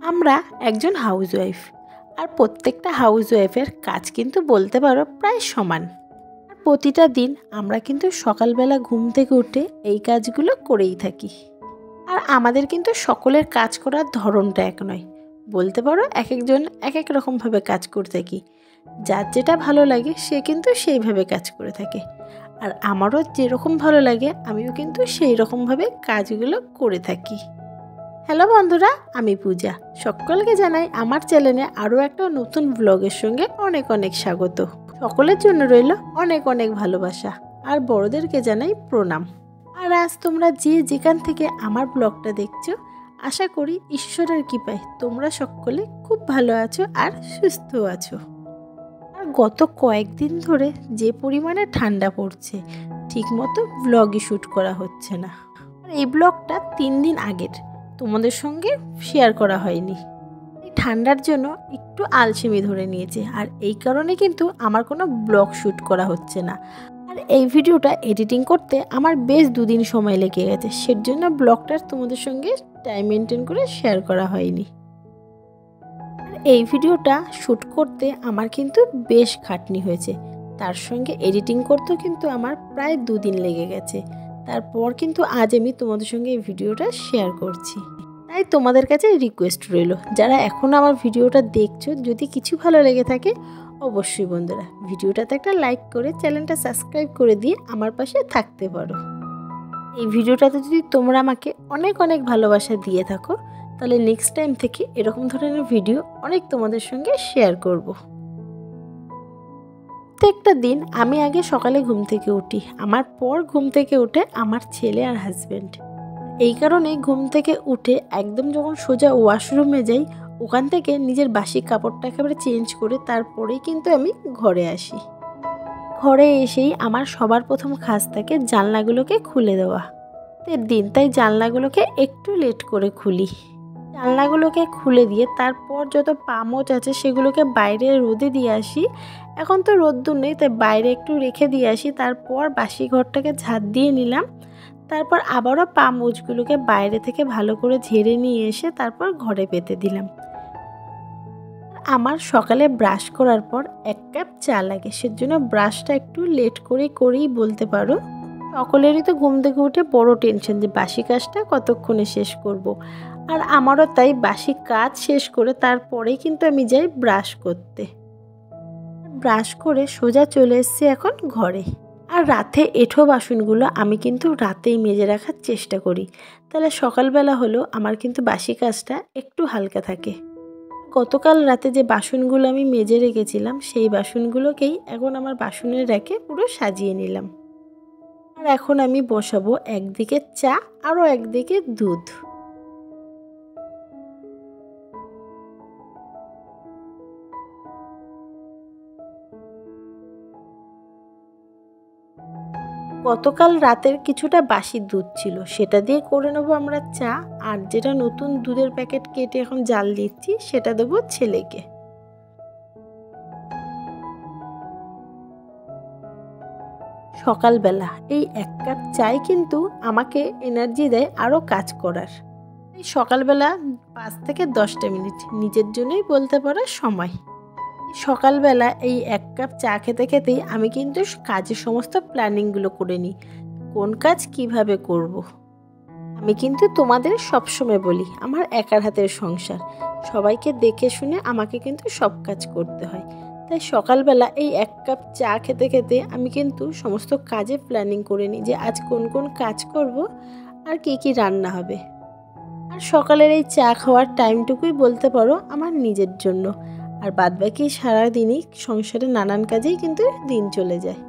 আমরা একজন হাউসওয়াইফ, আর প্রত্যেকটা হাউসওয়াইফের কাজ কিন্তু বলতে পারো প্রায় সমান। আর প্রতিটা দিন আমরা কিন্তু সকালবেলা ঘুম থেকে উঠে এই কাজগুলো করেই থাকি। আর আমাদের কিন্তু সকলের কাজ করার ধরনটা এক নয়, বলতে পারো এক একজন এক এক রকমভাবে কাজ করে থাকি। যার যেটা ভালো লাগে সে কিন্তু সেইভাবে কাজ করে থাকে, আর আমারও যেরকম ভালো লাগে আমিও কিন্তু সেই রকমভাবে কাজগুলো করে থাকি। হ্যালো বন্ধুরা, আমি পূজা। সকলকে জানাই আমার চ্যানেলে আরও একটা নতুন ব্লগের সঙ্গে অনেক অনেক স্বাগত। সকলের জন্য রইল অনেক অনেক ভালোবাসা, আর বড়দেরকে জানাই প্রণাম। আর আজ তোমরা যে যেখান থেকে আমার ব্লগটা দেখছো, আশা করি ঈশ্বরের কৃপায় তোমরা সকলে খুব ভালো আছো আর সুস্থ আছো। আর গত কয়েকদিন ধরে যে পরিমাণে ঠান্ডা পড়ছে, ঠিকমতো ব্লগই শ্যুট করা হচ্ছে না। আর এই ব্লগটা 3 দিন আগের, তোমাদের সঙ্গে শেয়ার করা হয়নি। এই ঠান্ডার জন্য একটু আলসেমি ধরে নিয়েছে, আর এই কারণে কিন্তু আমার কোনো ব্লগ শ্যুট করা হচ্ছে না। আর এই ভিডিওটা এডিটিং করতে আমার বেশ 2 দিন সময় লেগে গেছে, সেজন্য ব্লগটা তোমাদের সঙ্গে টাইম মেনটেন করে শেয়ার করা হয়নি। আর এই ভিডিওটা শ্যুট করতে আমার কিন্তু বেশ খাটনি হয়েছে, তার সঙ্গে এডিটিং করতেও কিন্তু আমার প্রায় 2 দিন লেগে গেছে। তারপর কিন্তু আজ আমি তোমাদের সঙ্গে এই ভিডিওটা শেয়ার করছি। তাই তোমাদের কাছে রিকোয়েস্ট রইল, যারা এখন আমার ভিডিওটা দেখছো, যদি কিছু ভালো লেগে থাকে অবশ্যই বন্ধুরা ভিডিওটাতে একটা লাইক করে চ্যানেলটা সাবস্ক্রাইব করে দিয়ে আমার পাশে থাকতে পারো। এই ভিডিওটাতে যদি তোমরা আমাকে অনেক অনেক ভালোবাসা দিয়ে থাকো, তাহলে নেক্সট টাইম থেকে এরকম ধরনের ভিডিও অনেক তোমাদের সঙ্গে শেয়ার করব। প্রত্যেকটা দিন আমি আগে সকালে ঘুম থেকে উঠি, আমার পর ঘুম থেকে উঠে আমার ছেলে আর হাজব্যান্ড। এই কারণে ঘুম থেকে উঠে একদম যখন সোজা ওয়াশরুমে যাই, ওখান থেকে নিজের বাসি কাপড়টা একেবারে চেঞ্জ করে তারপরেই কিন্তু আমি ঘরে আসি। ঘরে এসেই আমার সবার প্রথম কাজ থাকে জানলাগুলোকে খুলে দেওয়া। দিন তাই জানলাগুলোকে একটু লেট করে খুলি। জানলাগুলোকে খুলে দিয়ে তারপর যত পামোচ আছে সেগুলোকে বাইরে রোদে দিয়ে আসি। এখন তো রোদ্দুর নেই, তাই বাইরে একটু রেখে দিয়ে আসি। তারপর বাসি ঘরটাকে ঝাঁট দিয়ে নিলাম। তারপর আবারও পামোচগুলোকে বাইরে থেকে ভালো করে ঝেড়ে নিয়ে এসে তারপর ঘরে পেতে দিলাম। আমার সকালে ব্রাশ করার পর 1 কাপ চা লাগে, সেজন্য ব্রাশটা একটু লেট করেই বলতে পারো। সকলেরই তো ঘুম থেকে উঠে বড় টেনশন যে বাসি কাজটা কতক্ষণে শেষ করব। আর আমারও তাই বাসি কাজ শেষ করে তারপরেই কিন্তু আমি যাই ব্রাশ করতে। ব্রাশ করে সোজা চলে এসেছি এখন ঘরে। আর রাতে এঁঠো বাসনগুলো আমি কিন্তু রাতেই মেজে রাখার চেষ্টা করি, তাহলে সকালবেলা হলেও আমার কিন্তু বাসি কাজটা একটু হালকা থাকে। গতকাল রাতে যে বাসনগুলো আমি মেজে রেখেছিলাম, সেই বাসনগুলোকেই এখন আমার বাসনের র্যাকে পুরো সাজিয়ে নিলাম। আর এখন আমি বসাবো একদিকে চা, আরও একদিকে দুধ। গতকাল রাতের কিছুটা বাসি দুধ ছিল, সেটা দিয়ে করে নেবো আমরা চা। আর যেটা নতুন দুধের প্যাকেট কেটে এখন জাল দিচ্ছি, সেটা দেবো ছেলেকে। সকালবেলা এই 1 কাপ চাই কিন্তু আমাকে এনার্জি দেয় আরও কাজ করার। এই সকালবেলা 5 থেকে 10টা মিনিট নিজের জন্যই বলতে পারো সময়। সকালবেলা এই 1 কাপ চা খেতে খেতেই আমি কিন্তু কাজের সমস্ত প্ল্যানিংগুলো করে নিই, কোন কাজ কিভাবে করব। আমি কিন্তু তোমাদের সবসময় বলি, আমার একার হাতের সংসার, সবাইকে দেখে শুনে আমাকে কিন্তু সব কাজ করতে হয়। তাই সকালবেলা এই 1 কাপ চা খেতে খেতে আমি কিন্তু সমস্ত কাজে প্ল্যানিং করে নিই যে আজ কোন কোন কাজ করব আর কি কি রান্না হবে। আর সকালের এই চা খাওয়ার টাইমটুকুই বলতে পারো আমার নিজের জন্য, আর বাদবাকি সারাদিনই সংসারে নানান কাজেই কিন্তু দিন চলে যায়।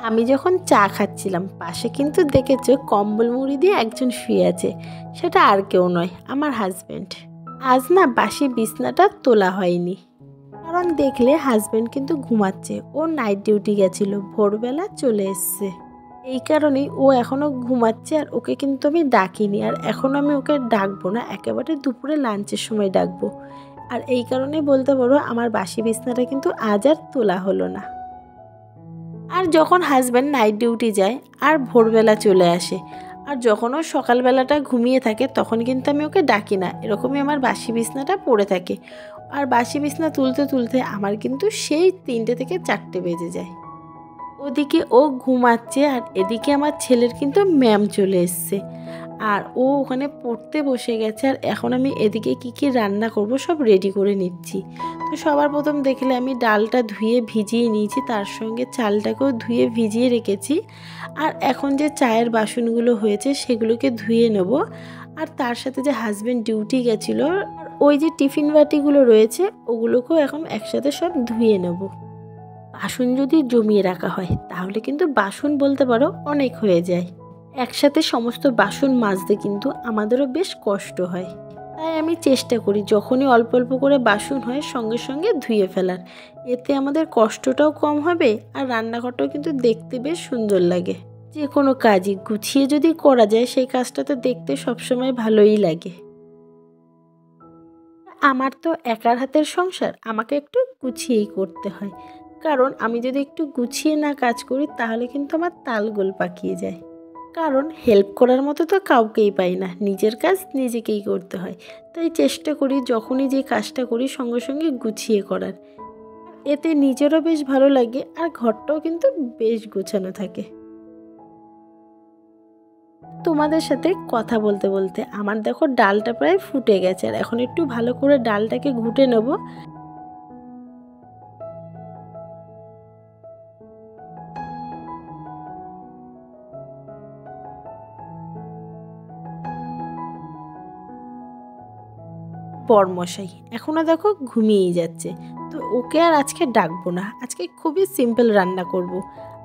আমি যখন চা খাচ্ছিলাম, পাশে কিন্তু দেখেছো কম্বল মুড়ি দিয়ে একজন শুয়ে আছে, সেটা আর কেউ নয়, আমার হাজব্যান্ড। আজ না বাসি বিছনাটা তোলা হয়নি, কারণ দেখলে হাজব্যান্ড কিন্তু ঘুমাচ্ছে, ও নাইট ডিউটি গেছিল, ভোরবেলা চলে এসছে। এই কারণেই ও এখনও ঘুমাচ্ছে, আর ওকে কিন্তু আমি ডাকিনি, আর এখন আমি ওকে ডাকবো না, একেবারে দুপুরে লাঞ্চের সময় ডাকবো। আর এই কারণে বলতে পারো আমার বাসি বিছনাটা কিন্তু আজ আর তোলা হলো না। আর যখন হাজব্যান্ড নাইট ডিউটি যায় আর ভোরবেলা চলে আসে, আর যখন ও সকালবেলাটা ঘুমিয়ে থাকে তখন কিন্তু আমি ওকে ডাকি না, এরকমই আমার বাসি বিছনাটা পড়ে থাকে। আর বাসি বিছনা তুলতে তুলতে আমার কিন্তু সেই 3টে থেকে 4টে বেজে যায়। ওদিকে ও ঘুমাচ্ছে আর এদিকে আমার ছেলের কিন্তু ম্যাম চলে এসছে, আর ও ওখানে পড়তে বসে গেছে। আর এখন আমি এদিকে কি রান্না করব সব রেডি করে নিচ্ছি। তো সবার প্রথম দেখলে আমি ডালটা ধুয়ে ভিজিয়ে নিয়েছি, তার সঙ্গে চালটাকেও ধুয়ে ভিজিয়ে রেখেছি। আর এখন যে চায়ের বাসনগুলো হয়েছে সেগুলোকে ধুয়ে নেব। আর তার সাথে যে হাজব্যান্ড ডিউটি গেছিলো, আর ওই যে টিফিন বাটিগুলো রয়েছে ওগুলোকেও এখন একসাথে সব ধুয়ে নেব। বাসন যদি জমিয়ে রাখা হয় তাহলে কিন্তু বাসন বলতে পারো অনেক হয়ে যায়। একসাথে সমস্ত বাসন মাজতে কিন্তু আমাদেরও বেশ কষ্ট হয়। তাই আমি চেষ্টা করি যখনই অল্প অল্প করে বাসন হয় সঙ্গে সঙ্গে ধুয়ে ফেলার। এতে আমাদের কষ্টটাও কম হবে আর রান্নাঘরটাও কিন্তু দেখতে বেশ সুন্দর লাগে। যে কোনো কাজই গুছিয়ে যদি করা যায় সেই কাজটা তো দেখতে সবসময় ভালোই লাগে। আমার তো একার হাতের সংসার, আমাকে একটু গুছিয়েই করতে হয়। কারণ আমি যদি একটু গুছিয়ে না কাজ করি তাহলে কিন্তু আমার তালগোল পাকিয়ে যায়। কারণ হেল্প করার মতো তো কাউকেই পাই না, নিজের কাজ নিজেকেই করতে হয়। তাই চেষ্টা করি যখনই যে কাজটা করি সঙ্গে সঙ্গে গুছিয়ে করার। এতে নিজেরও বেশ ভালো লাগে আর ঘরটাও কিন্তু বেশ গোছানো থাকে। তোমাদের সাথে কথা বলতে বলতে আমার দেখো ডালটা প্রায় ফুটে গেছে, আর এখন একটু ভালো করে ডালটাকে ঘুটে নেব। বরমশাই এখনও দেখো ঘুমিয়েই যাচ্ছে, তো ওকে আর আজকে ডাকবো না। আজকে খুবই সিম্পল রান্না করব।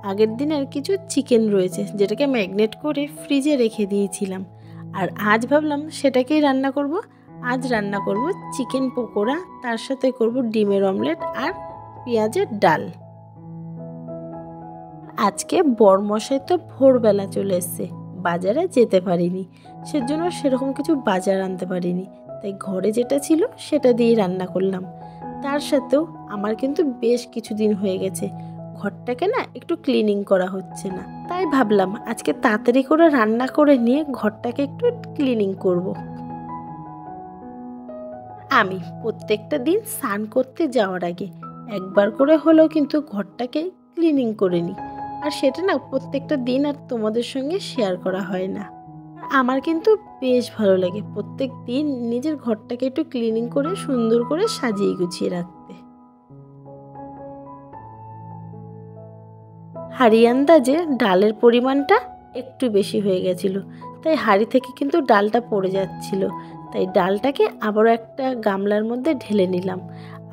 আগের দিনের কিছু চিকেন রয়েছে যেটাকে ম্যাগনেট করে ফ্রিজে রেখে দিয়েছিলাম, আর আজ ভাবলাম সেটাকেই রান্না করব। আজ রান্না করব চিকেন পকোড়া, তার সাথে করব ডিমের অমলেট আর পেঁয়াজের ডাল। আজকে বরমশাই তো ভোরবেলা চলে এসছে, বাজারে যেতে পারিনি, সেজন্য সেরকম কিছু বাজার আনতে পারিনি। তাই ঘরে যেটা ছিল সেটা দিয়েই রান্না করলাম। তার সাথেও আমার কিন্তু বেশ কিছুদিন হয়ে গেছে ঘরটাকে না একটু ক্লিনিং করা হচ্ছে না, তাই ভাবলাম আজকে তাড়াতাড়ি করে রান্না করে নিয়ে ঘরটাকে একটু ক্লিনিং করব। আমি প্রত্যেকটা দিন স্নান করতে যাওয়ার আগে একবার করে হলেও কিন্তু ঘরটাকে ক্লিনিং করে নিই, আর সেটা না প্রত্যেকটা দিন আর তোমাদের সঙ্গে শেয়ার করা হয় না। আমার কিন্তু বেশ ভালো লাগে প্রত্যেক দিন নিজের ঘরটাকে একটু ক্লিনিং করে সুন্দর করে সাজিয়ে গুছিয়ে রাখতে। হাঁড়ি আন্দাজে ডালের পরিমাণটা একটু বেশি হয়ে গেছিলো, তাই হাঁড়ি থেকে কিন্তু ডালটা পড়ে যাচ্ছিল। তাই ডালটাকে আবারও একটা গামলার মধ্যে ঢেলে নিলাম,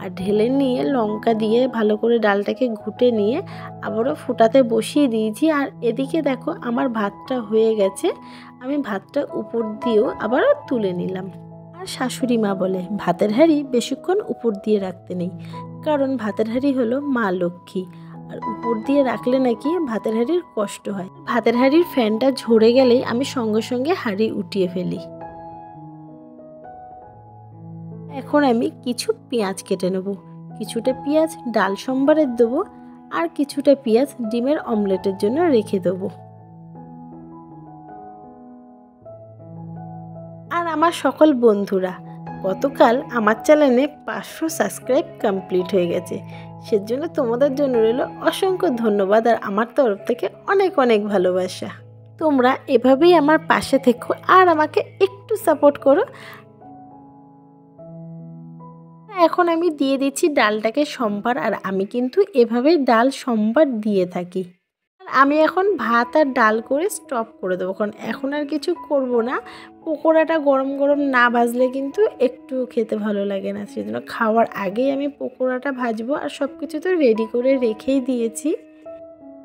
আর ঢেলে নিয়ে লঙ্কা দিয়ে ভালো করে ডালটাকে ঘুটে নিয়ে আবারও ফোটাতে বসিয়ে দিয়েছি। আর এদিকে দেখো আমার ভাতটা হয়ে গেছে, আমি ভাতটা উপর দিয়েও আবারও তুলে নিলাম। আর শাশুড়ি মা বলে ভাতের হাঁড়ি বেশিক্ষণ উপর দিয়ে রাখতে নেই, কারণ ভাতের হাঁড়ি হলো মা লক্ষ্মী, আর উপর দিয়ে রাখলে নাকি ভাতের হাঁড়ির কষ্ট হয়। ভাতের হাঁড়ির ফ্যানটা ঝরে গেলেই আমি সঙ্গে সঙ্গে হাঁড়ি উঠিয়ে ফেলি। এখন আমি কিছু পেঁয়াজ কেটে নেব, কিছুটা পেঁয়াজ ডাল সম্বারের দেবো, আর কিছুটা পেঁয়াজ ডিমের অমলেটের জন্য রেখে দেবো। আর আমার সকল বন্ধুরা, গতকাল আমার চ্যানেলে 500 সাবস্ক্রাইব কমপ্লিট হয়ে গেছে, সেজন্য তোমাদের জন্য রইল অসংখ্য ধন্যবাদ আর আমার তরফ থেকে অনেক অনেক ভালোবাসা। তোমরা এভাবেই আমার পাশে থেকো আর আমাকে একটু সাপোর্ট করো। এখন আমি দিয়ে দিচ্ছি ডালটাকে সম্বার, আর আমি কিন্তু এভাবেই ডাল সম্বার দিয়ে থাকি। আমি এখন ভাত আর ডাল করে স্টপ করে দেবো, কারণ এখন আর কিছু করব না। পকোড়াটা গরম গরম না ভাজলে কিন্তু একটু খেতে ভালো লাগে না, সেজন্য খাওয়ার আগেই আমি পকোড়াটা ভাজবো। আর সব কিছু তো রেডি করে রেখেই দিয়েছি।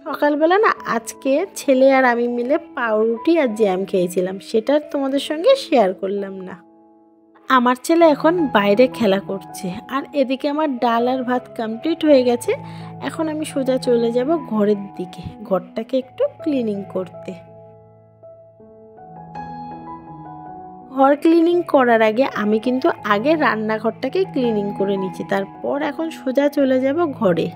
সকালবেলা না আজকে ছেলে আর আমি মিলে পাউরুটি আর জ্যাম খেয়েছিলাম, সেটা তোমাদের সঙ্গে শেয়ার করলাম না। আমার ছেলে এখন বাইরে খেলা করছে, আর এদিকে আমার ডাল আর ভাত কমপ্লিট হয়ে গেছে। এখন আমি সোজা চলে যাব ঘরের দিকে, ঘরটাকে একটু ক্লিনিং করতে। ঘর ক্লিনিং করার আগে আমি কিন্তু আগে রান্নাঘরটাকে ক্লিনিং করে নিচ্ছি, তারপর এখন সোজা চলে যাব ঘরে।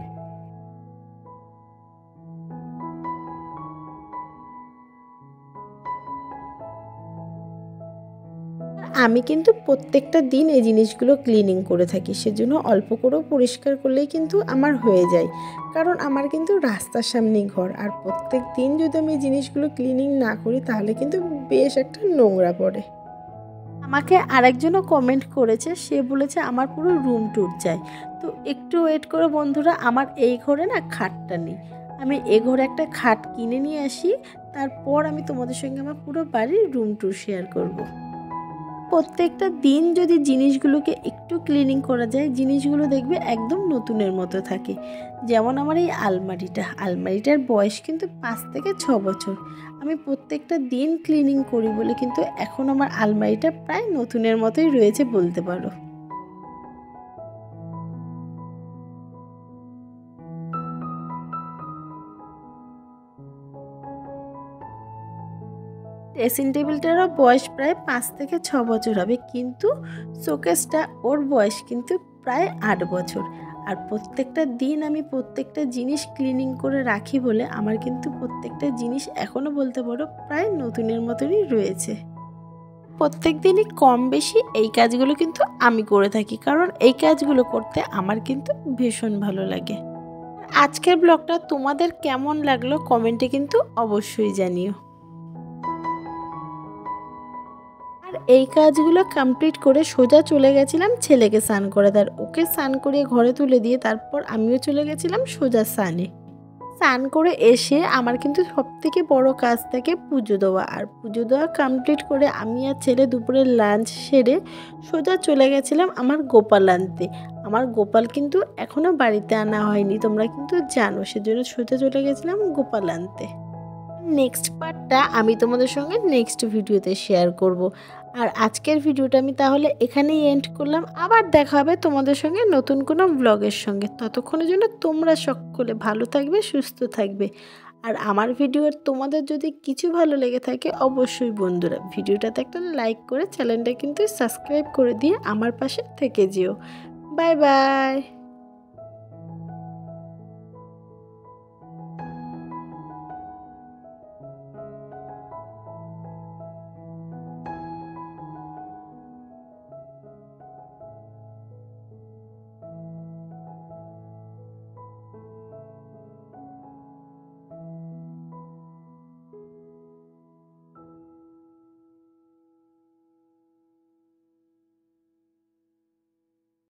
আমি কিন্তু প্রত্যেকটা দিন এই জিনিসগুলো ক্লিনিং করে থাকি, সেজন্য অল্প করেও পরিষ্কার করলেই কিন্তু আমার হয়ে যায়। কারণ আমার কিন্তু রাস্তার সামনেই ঘর, আর প্রত্যেক দিন যদি আমি এই জিনিসগুলো ক্লিনিং না করি তাহলে কিন্তু বেশ একটা নোংরা পড়ে। আমাকে আরেকজনও কমেন্ট করেছে, সে বলেছে আমার পুরো রুম ট্যুর চাই। তো একটু ওয়েট করো বন্ধুরা, আমার এই ঘরে না খাটটা নেই। আমি এ ঘরে একটা খাট কিনে নিয়ে আসি, তারপর আমি তোমাদের সঙ্গে আমার পুরো বাড়ির রুম ট্যুর শেয়ার করব। প্রত্যেকটা দিন যদি জিনিসগুলোকে একটু ক্লিনিং করা যায়, জিনিসগুলো দেখবে একদম নতুনের মতো থাকে। যেমন আমার এই আলমারিটার বয়স কিন্তু 5 থেকে 6 বছর। আমি প্রত্যেকটা দিন ক্লিনিং করি বলে কিন্তু এখন আমার আলমারিটা প্রায় নতুনের মতোই রয়েছে বলতে পারো। ড্রেসিং টেবিলটারও বয়স প্রায় 5 থেকে 6 বছর হবে, কিন্তু শোকেসটা ওর বয়স কিন্তু প্রায় 8 বছর। আর প্রত্যেকটা দিন আমি প্রত্যেকটা জিনিস ক্লিনিং করে রাখি বলে আমার কিন্তু প্রত্যেকটা জিনিস এখনও বলতে পারো প্রায় নতুনের মতনই রয়েছে। প্রত্যেক দিনই কম বেশি এই কাজগুলো কিন্তু আমি করে থাকি, কারণ এই কাজগুলো করতে আমার কিন্তু ভীষণ ভালো লাগে। আজকের ব্লগটা তোমাদের কেমন লাগলো কমেন্টে কিন্তু অবশ্যই জানিও। আর এই কাজগুলো কমপ্লিট করে সোজা চলে গেছিলাম ছেলেকে স্নান করে দেওয়ার, ওকে স্নান করিয়ে ঘরে তুলে দিয়ে তারপর আমিও চলে গেছিলাম সোজা স্নানে। স্নান করে এসে আমার কিন্তু সবথেকে বড় কাজ থাকে পুজো দেওয়া, আর পুজো দেওয়া কমপ্লিট করে আমি আর ছেলে দুপুরের লাঞ্চ সেরে সোজা চলে গেছিলাম আমার গোপাল আনতে। আমার গোপাল কিন্তু এখনও বাড়িতে আনা হয়নি, তোমরা কিন্তু জানো, সেজন্য সোজা চলে গেছিলাম গোপাল আনতে। নেক্সট পার্টটা আমি তোমাদের সঙ্গে নেক্সট ভিডিওতে শেয়ার করব। আর আজকের ভিডিওটা আমি তাহলে এখানেই এন্ড করলাম। আবার দেখা হবে তোমাদের সঙ্গে নতুন কোনো ব্লগের সঙ্গে। ততক্ষণের জন্য তোমরা সকলে ভালো থাকবে, সুস্থ থাকবে। আর আমার ভিডিওর তোমাদের যদি কিছু ভালো লেগে থাকে অবশ্যই বন্ধুরা ভিডিওটাতে একটা লাইক করে চ্যানেলটা কিন্তু সাবস্ক্রাইব করে দিয়ে আমার পাশে থেকে যেও। Bye bye.